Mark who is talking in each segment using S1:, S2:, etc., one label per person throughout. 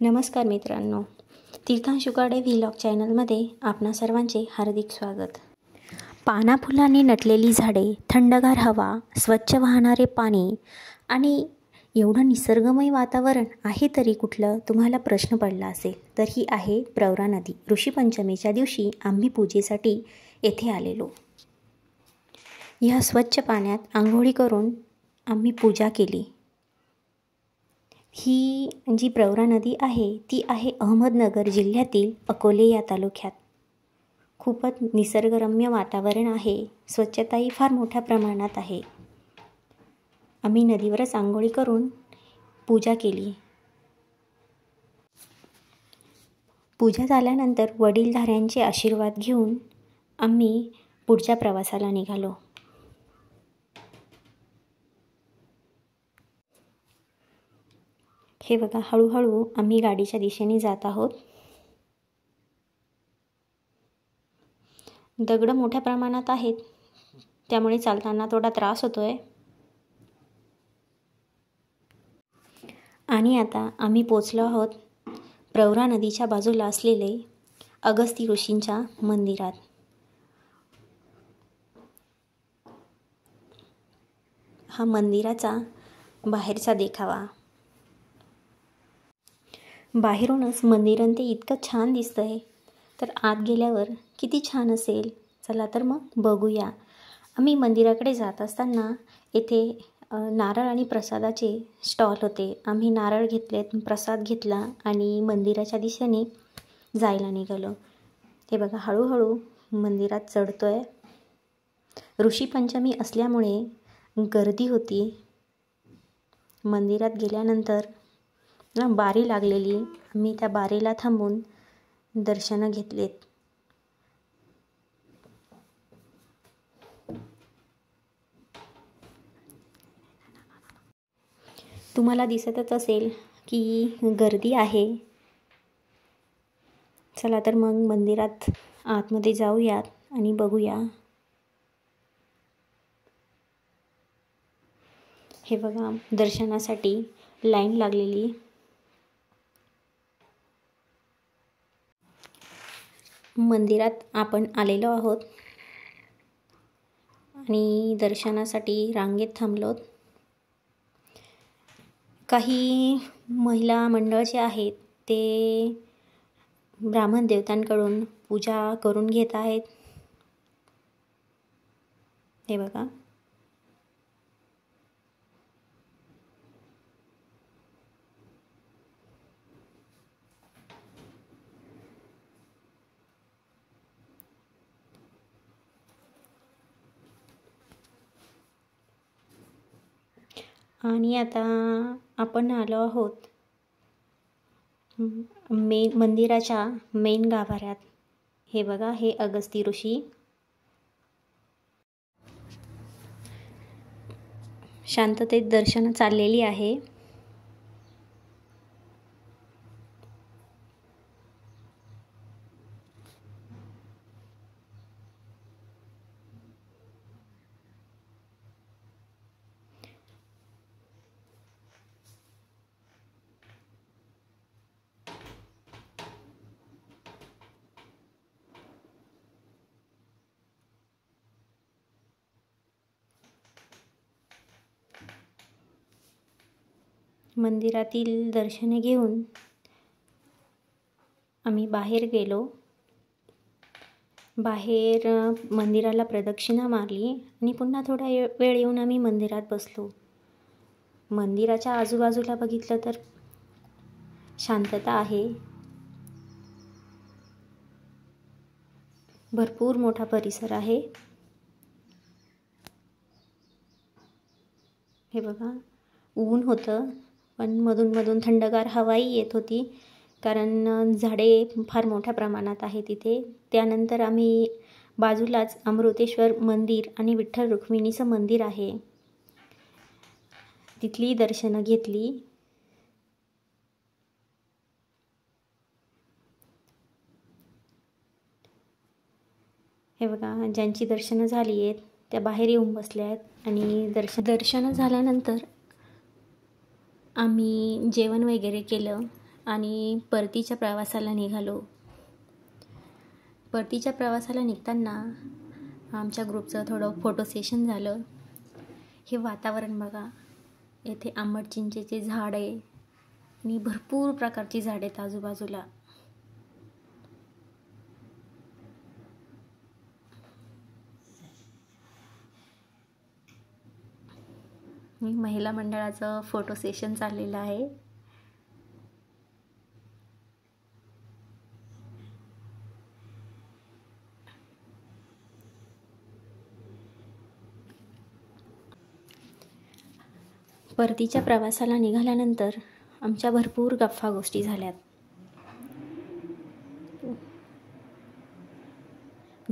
S1: नमस्कार मित्रांनो, तीर्थांश उकाडे व्लॉग चॅनलमध्ये आपणा सर्वांचे हार्दिक स्वागत। पाना फुलांनी नटलेली झाडे, थंडगार हवा, स्वच्छ वाहणारे पाणी आणि एवढं निसर्गमय वातावरण आहे तरी कुठलं, तुम्हाला प्रश्न पडला असेल तर ही आहे प्रवरा नदी। ऋषीपंचमीच्या दिवशी आम्ही पूजेसाठी येथे आलेलो। या स्वच्छ पाण्यात आंघोळी करून आम्ही पूजा केली। ही जी प्रवरा नदी आहे ती आहे अहमदनगर जिल्ह्यातील अकोले या तालुक्यात। खूपच निसर्गरम्य वातावरण आहे, स्वच्छताही फार मोठ्या प्रमाणात आहे। आम्ही नदीवरच आंघोळी करून पूजा केली। पूजा झाल्यानंतर वडीलधाऱ्यांचे आशीर्वाद घेऊन आम्ही पुढच्या प्रवासाला निघालो। हे बघा, हळूहळू आम्ही गाडीच्या दिशेने जात आहोत। दगड मोठ्या प्रमाणात आहेत, त्यामुळे चालताना थोडा त्रास होतोय। आणि आता आम्ही पोचलो आहोत प्रवरा नदीच्या बाजूला असलेले अगस्ती ऋषींच्या मंदिरात। हा मंदिराचा बाहेरचा देखावा। बाहेरूनच मंदिरात ते इतकं छान दिसतंय, तर आत गेल्यावर किती छान असेल। चला तर मग बघूया। आम्ही मंदिराकडे जात असताना येथे नारळ आणि प्रसादाचे स्टॉल होते। आम्ही नारळ घेतलेत, प्रसाद घेतला आणि मंदिराच्या दिशेने जायला निघालो। हे बघा, हळूहळू मंदिरात चढतोय। ऋषीपंचमी असल्यामुळे गर्दी होती। मंदिरात गेल्यानंतर बारी लागलेली, आम्ही त्या बारीला थांबून दर्शनं घेतलेत। तुम्हाला दिसतच असेल की गर्दी आहे। चला तर मग मंदिरात आतमध्ये जाऊयात आणि बघूया। हे बघा, दर्शनासाठी लाईन लागलेली। मंदिरात आपण आलेलो आहोत आणि दर्शनासाठी रांगेत थांबलोत। काही महिला मंडळ जे आहेत ते ब्राह्मण देवतांकडून पूजा करून घेत आहेत। हे बघा, आणि आता आपण आलो आहोत मंदिराच्या मेन गाभाऱ्यात। हे बघा, हे अगस्ती ऋषी शांततेत दर्शन चाललेली आहे। मंदिरातील दर्शने घेऊन आम्ही बाहेर गेलो। बाहेर मंदिराला प्रदक्षिणा मारली आणि पुन्हा थोडा वेळ येऊन आम्ही मंदिरात बसलो। मंदिराच्या आजूबाजूला बघितलं तर शांतता आहे। भरपूर मोठा परिसर आहे। हे बघा, ऊन होतं पण मधून थंडगार हवाही येत होती, कारण झाडे फार मोठ्या प्रमाणात आहे तिथे। त्यानंतर आम्ही बाजूलाच अमृतेश्वर मंदिर आणि विठ्ठल रुक्मिणीचं मंदिर आहे, तिथली दर्शनं घेतली। हे बघा, ज्यांची दर्शनं झाली आहेत त्या बाहेर येऊन बसल्या आहेत आणि दर्शनं झाल्यानंतर आम्ही जेवण वगैरे केलं आणि परतीच्या प्रवासाला निघालो. परतीच्या प्रवासाला निघताना आमच्या ग्रुपचं थोडं फोटो सेशन झालं. हे वातावरण बघा, येथे आंबट चिंचेचे झाड आहे आणि भरपूर प्रकारची झाडे आहेत आजूबाजूला. महिला मंडळाचं फोटो सेशन चाललेलं आहे. परतीच्या प्रवासाला निघाल्यानंतर आमच्या भरपूर गप्पा गोष्टी झाल्यात.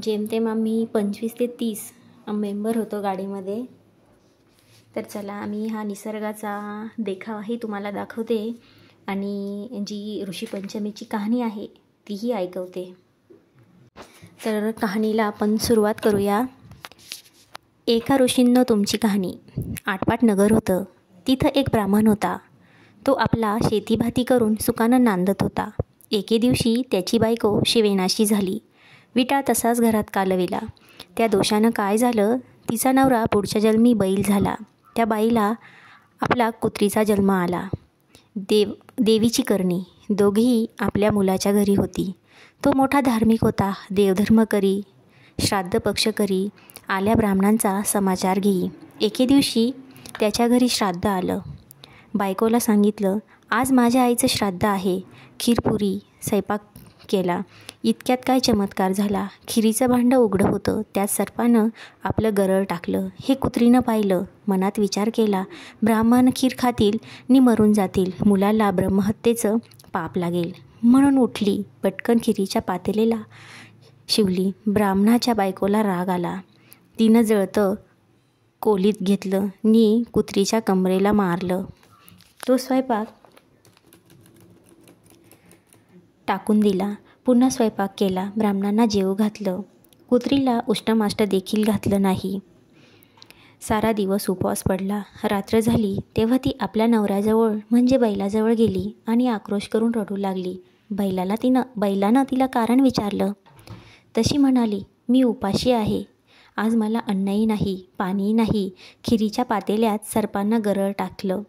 S1: जेमतेम आम्ही 25 ते 30 मेंबर होतो गाडीमध्ये. तर चला, आम्ही हा निसर्गाचा देखावाही तुम्हाला दाखवते आणि जी ऋषीपंचमीची कहाणी आहे तीही ऐकवते. तर कहाणीला आपण सुरुवात करूया. एका ऋषींनं तुमची कहाणी. आटपाट नगर होतं. तिथं एक ब्राह्मण होता. तो आपला शेतीभाती करून सुखानं नांदत होता. एके दिवशी त्याची बायको शिवेनाशी झाली. विटाळ तसाच घरात कालविला. त्या दोषानं काय झालं, तिचा नवरा पुढच्या जन्मी बैल झाला. त्या बाईला आपला कुत्रीचा जन्म आला. देवीची करणी. दोघेही आपल्या मुलाच्या घरी होती. तो मोठा धार्मिक होता. देवधर्म करी, श्राद्ध पक्ष करी, आल्या ब्राह्मणांचा समाचार घेई. एके दिवशी त्याच्या घरी श्राद्ध आलं. बायकोला सांगितलं, आज माझ्या आईचं श्राद्ध आहे. खीरपुरी स्वयंपाक केला. इतक्यात काय चमत्कार झाला. खिरीचं भांडं उघडं होतं. त्यात सर्पानं आपलं गरळ टाकलं. हे कुत्रीनं पाहिलं. मनात विचार केला, ब्राह्मण खीर खातील नि मरून जातील. मुलाला ब्रह्महत्येचं पाप लागेल. म्हणून उठली. पटकन खिरीच्या पातेलीला शिवली. ब्राह्मणाच्या बायकोला राग आला. तिनं जळतं कोलीत घेतलं नि कुत्रीच्या कमरेला मारलं. तो स्वयंपाक टाकून दिला. पुन्हा स्वयंपाक केला. ब्राह्मणांना जेवू घातलं. कुत्रीला उष्टमाष्ट देखील घातलं नाही. सारा दिवस उपवास पडला. रात्र झाली तेव्हा ती आपल्या नवऱ्याजवळ म्हणजे बैलाजवळ गेली आणि आक्रोश करून रडू लागली. बैलानं तिला कारण विचारलं. तशी म्हणाली, मी उपाशी आहे. आज मला अन्नही नाही, पाणीही नाही. खिरीच्या पातेल्यात सर्पांना गरळ टाकलं.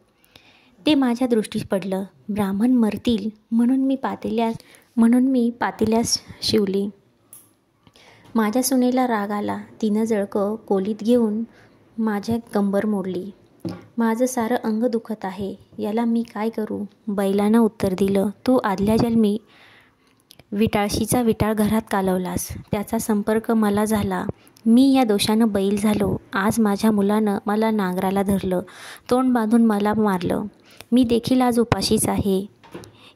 S1: ते माझ्या दृष्टीस पडलं. ब्राह्मण मरतील म्हणून मी पातेल्यास शिवली. माझ्या सुनेला राग आला. तिनं जळकं कोलीत घेऊन माझ्या कंबर मोडली. माझं सारं अंग दुखत आहे. याला मी काय करू? बैलानं उत्तर दिलं, तू आदल्या जन्मी विटाळशीचा विटाळ घरात कालवलास. त्याचा संपर्क मला झाला. मी या दोषानं बैल झालो. आज माझ्या मुलानं मला नांगराला धरलं. तोंड बांधून मला मारलं. मी देखील आज उपाशीच आहे.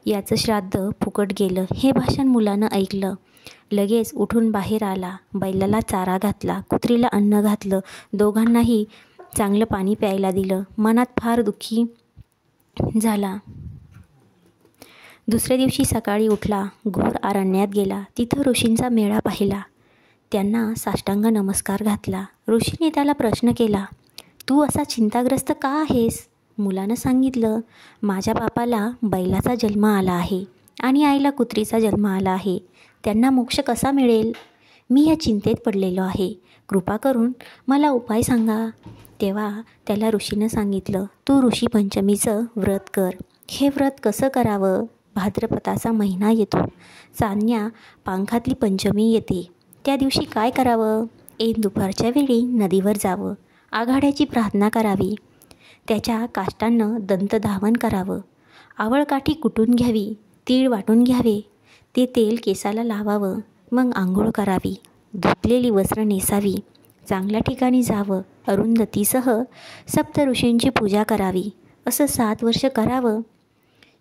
S1: याचं श्राद्ध फुकट गेलं. हे भाषण मुलानं ऐकलं. लगेच उठून बाहेर आला. बैलाला चारा घातला. कुत्रीला अन्न घातलं. दोघांनाही चांगलं पाणी प्यायला दिलं. मनात फार दुःखी झाला. दुसऱ्या दिवशी सकाळी उठला. घोर अरण्यात गेला. तिथं ऋषींचा मेळा पाहिला. त्यांना साष्टांग नमस्कार घातला. ऋषीने त्याला प्रश्न केला, तू असा चिंताग्रस्त का आहेस? मुलानं सांगितलं, माझ्या बापाला बैलाचा जन्म आला आहे आणि आईला कुत्रीचा जन्म आला आहे. त्यांना मोक्ष कसा मिळेल? मी या चिंतेत पडलेलो आहे. कृपा करून मला उपाय सांगा. तेव्हा त्याला ऋषीनं सांगितलं, तू ऋषी पंचमीचं व्रत कर. हे व्रत कसं करावं? भाद्रपदाचा महिना येतो. चांदण्या पांखातली पंचमी येते. त्या दिवशी काय करावं? ऐन दुपारच्या वेळी नदीवर जावं. आघाड्याची प्रार्थना करावी. त्याच्या काष्टांनं दंतधावन करावं. आवळकाठी कुटून घ्यावी. तीळ वाटून घ्यावे. ते तेल केसाला लावावं. मग आंघोळ करावी. धुतलेली वस्त्र नेसावी. चांगल्या ठिकाणी जावं. अरुंधतीसह सप्त ऋषींची पूजा करावी. असं 7 वर्ष करावं.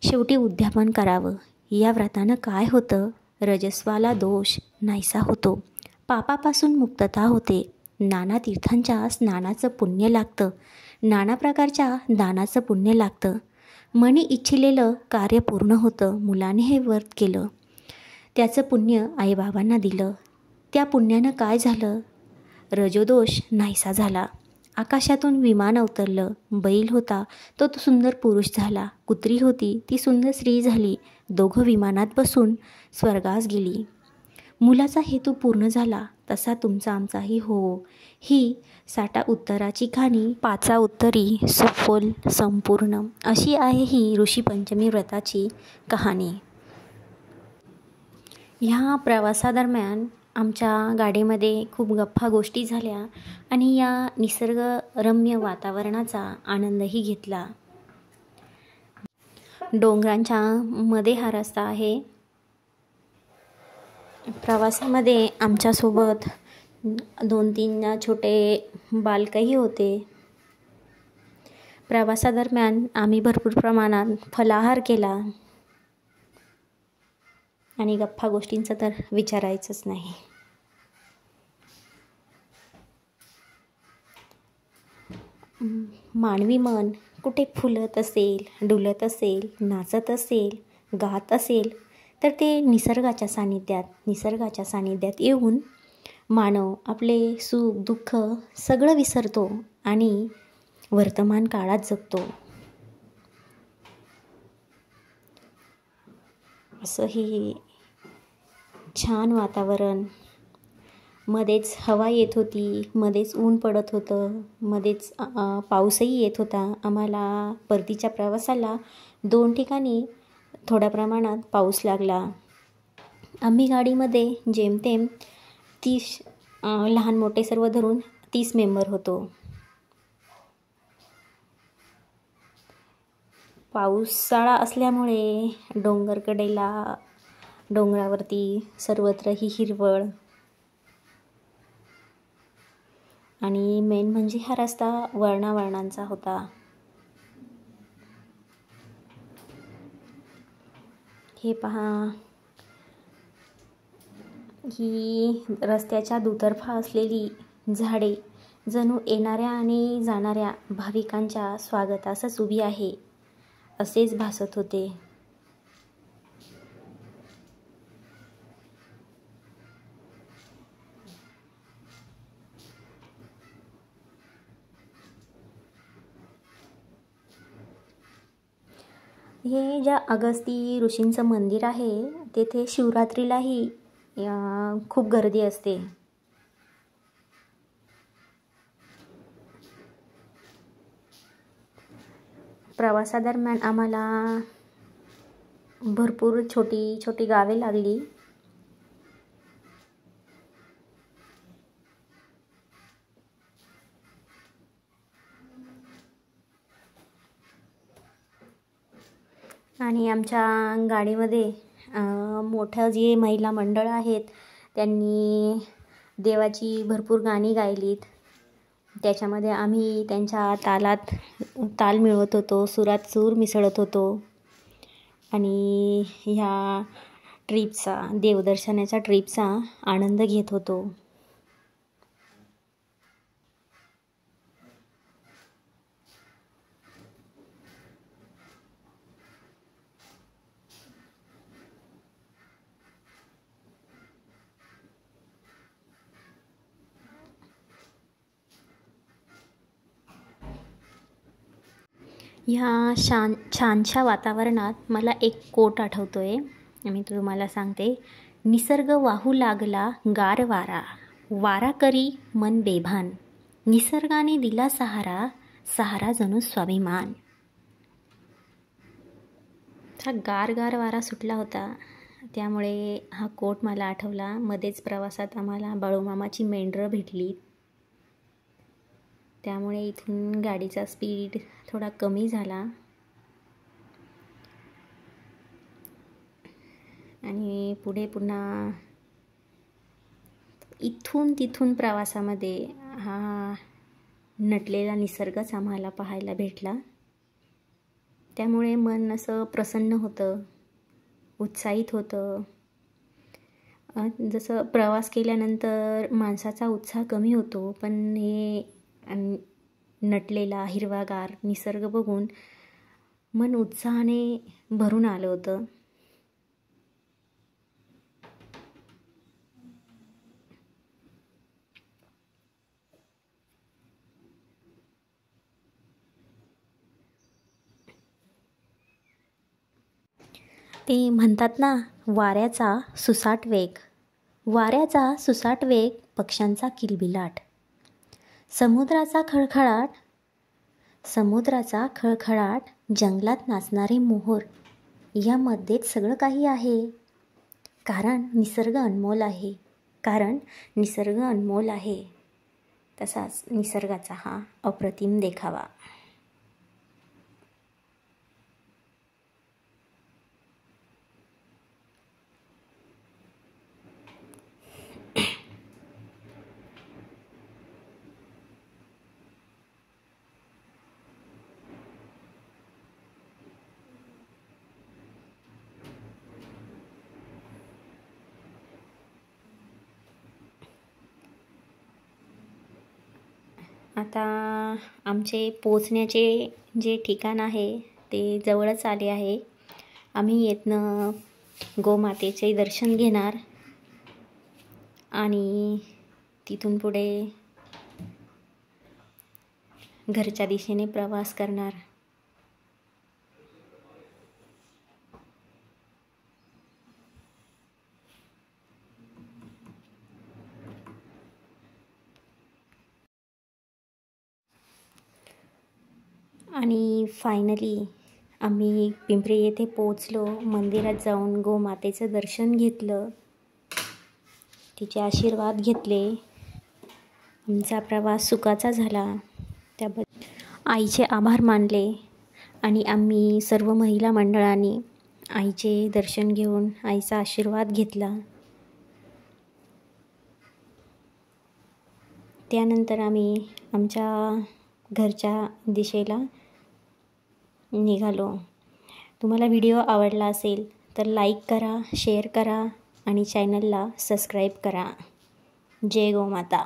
S1: शेवटी उद्यापन करावं. या व्रतानं काय होतं? रजस्वाला दोष नाहीसा होतो. पापापासून मुक्तता होते. नाना तीर्थांच्या स्नानाचं पुण्य लागतं. नाना प्रकारच्या दानाचं पुण्य लागतं. मनी इच्छिलेलं कार्य पूर्ण होतं. मुलाने हे व्रत केलं. त्याचं पुण्य आईबाबांना दिलं. त्या पुण्यानं काय झालं? रजोदोष नाहीसा झाला. आकाशातून विमान अवतरलं. बैल होता तो सुंदर पुरुष झाला. कुत्री होती ती सुंदर स्त्री झाली. दोघं विमानात बसून स्वर्गास गेली. मुलाचा हेतू पूर्ण झाला तसा तुमचा आमचाही हो. ही साठा उत्तराची कहाणी पाचा उत्तरी सफल संपूर्ण अशी आहे ही ऋषीपंचमी व्रताची कहाणी. ह्या प्रवासादरम्यान आमच्या गाडीमध्ये खूप गप्पा गोष्टी झाल्या आणि या निसर्गरम्य वातावरणाचा आनंदही घेतला. डोंगरांच्या मध्ये हा रस्ता आहे. प्रवासामध्ये आमच्यासोबत 2-3 छोटे बालकही होते. प्रवासादरम्यान आम्ही भरपूर प्रमाणात फलाहार केला आणि गप्पा गोष्टींचं तर विचारायचंच नाही. मानवी मन कुठे फुलत असेल, डुलत असेल, नाचत असेल, गात असेल तर ते निसर्गाच्या सानिध्यात येऊन मानव आपले सुख दुःख सगळं विसरतो आणि वर्तमान काळात जगतो. असं ही छान वातावरण. मध्येच हवा येत होती, मध्येच ऊन पडत होतं, मध्येच पाऊसही येत होता. आम्हाला परतीच्या प्रवासाला 2 ठिकाणी थोड्या प्रमाणात पाऊस लागला. आम्ही गाडीमध्ये जेमतेम 30 लहान मोठे सर्व धरून 30 मेंबर होतो. पावसाळा असल्यामुळे डोंगरावरती सर्वत्र ही हिरवळ आणि मेन म्हणजे हा रस्ता वर्णावर्णांचा होता. हे पहा, ही रस्त्याच्या दुतर्फा असलेली झाडे जणू येणाऱ्या आणि जाणाऱ्या भाविकांच्या स्वागतासच उभी आहे असेच भासत होते. हे ज्या अगस्ती ऋषींचं मंदिर आहे तेथे शिवरात्रीलाही खूप गर्दी असते. प्रवासादरम्यान आम्हाला भरपूर छोटी छोटी गावे लागली. आणि आमच्या गाडीमध्ये मोठं जे महिला मंडळ आहेत त्यांनी देवाची भरपूर गाणी गायलीत. त्याच्यामध्ये आम्ही त्यांच्या तालात ताल मिळवत होतो, सुरात सूर मिसळत होतो आणि ह्या देवदर्शनाच्या ट्रिपचा आनंद घेत होतो. ह्या छानशा वातावरणात मला एक कोट आठवतोय, मी तुम्हाला सांगते. निसर्ग वाहू लागला गार वारा, वारा करी मन बेभान, निसर्गाने दिला सहारा, सहारा जणू स्वाभिमान. हा गार वारा सुटला होता त्यामुळे हा कोट मला आठवला. मध्येच प्रवासात आम्हाला बाळूमामाची मेंढरं भेटली त्यामुळे इथून गाडीचा स्पीड थोडा कमी झाला आणि पुढे पुन्हा इथून तिथून प्रवासामध्ये हा नटलेला निसर्गच आम्हाला पाहायला भेटला. त्यामुळे मन असं प्रसन्न होतं, उत्साहित होतं. जसं प्रवास केल्यानंतर माणसाचा उत्साह कमी होतो, पण हे नटलेला हिरवागार निसर्ग बघून मन उत्साहाने भरून आलं होतं. ते म्हणतात ना, वाऱ्याचा सुसाट वेग. वाऱ्याचा सुसाट वेग, पक्ष्यांचा किलबिलाट, समुद्राचा खळखळाट, जंगलात नाचणारे मोहोर, यामध्येच सगळं काही आहे. कारण निसर्ग अनमोल आहे. तसाच निसर्गाचा हा अप्रतिम देखावा. आता आमचे पोचण्याचे जे ठिकाण आहे ते जवळच आले आहे. आम्ही येतनं गोमातेचे दर्शन घेणार आणि तिथून पुढे घरच्या दिशेने प्रवास करणार. आणि फायनली आम्ही पिंपरी येथे पोचलो. मंदिरात जाऊन गोमातेचं दर्शन घेतलं, तिचे आशीर्वाद घेतले. आमचा प्रवास सुखाचा झाला, त्याबद्दल आईचे आभार मानले. आणि आम्ही सर्व महिला मंडळांनी आईचे दर्शन घेऊन आईचा आशीर्वाद घेतला. त्यानंतर आम्ही आमच्या घरच्या दिशेला निघालो. तुम्हाला व्हिडिओ आवडला असेल तर लाईक करा, शेअर करा आणि चॅनलला सबस्क्राईब करा. जय गोमाता.